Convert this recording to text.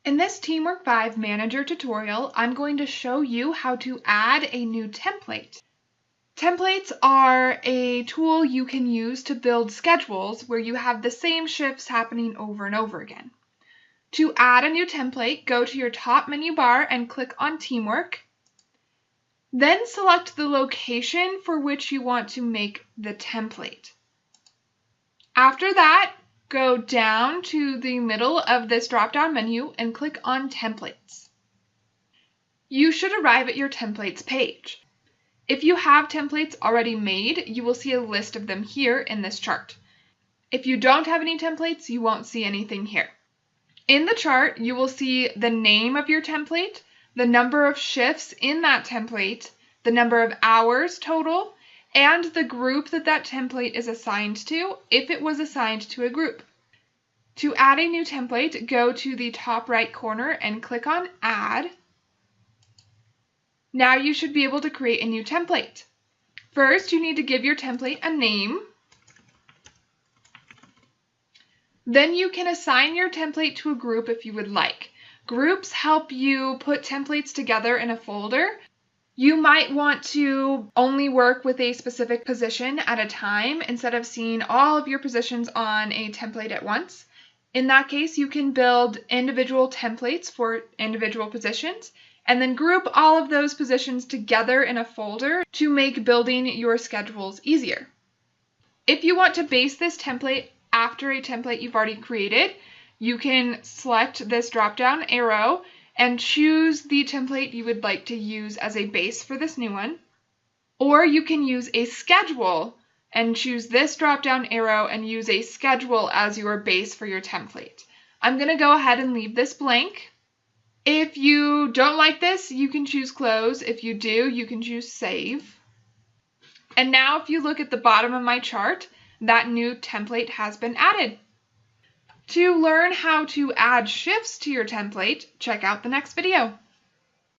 In this TeamWork 5 Manager tutorial, I'm going to show you how to add a new template. Templates are a tool you can use to build schedules where you have the same shifts happening over and over again. To add a new template, go to your top menu bar and click on TeamWork. Then select the location for which you want to make the template. After that, go down to the middle of this drop-down menu and click on Templates. You should arrive at your Templates page. If you have templates already made, you will see a list of them here in this chart. If you don't have any templates, you won't see anything here. In the chart, you will see the name of your template, the number of shifts in that template, the number of hours total, and the group that template is assigned to, if it was assigned to a group. To add a new template, go to the top right corner and click on Add. Now you should be able to create a new template. First, you need to give your template a name. Then you can assign your template to a group if you would like. Groups help you put templates together in a folder. You might want to only work with a specific position at a time instead of seeing all of your positions on a template at once. In that case, you can build individual templates for individual positions and then group all of those positions together in a folder to make building your schedules easier. If you want to base this template after a template you've already created, you can select this drop-down arrow and choose the template you would like to use as a base for this new one. Or you can use a schedule and choose this drop-down arrow and use a schedule as your base for your template. I'm going to go ahead and leave this blank. If you don't like this, you can choose close. If you do, you can choose save. And now if you look at the bottom of my chart, that new template has been added. To learn how to add shifts to your template, check out the next video.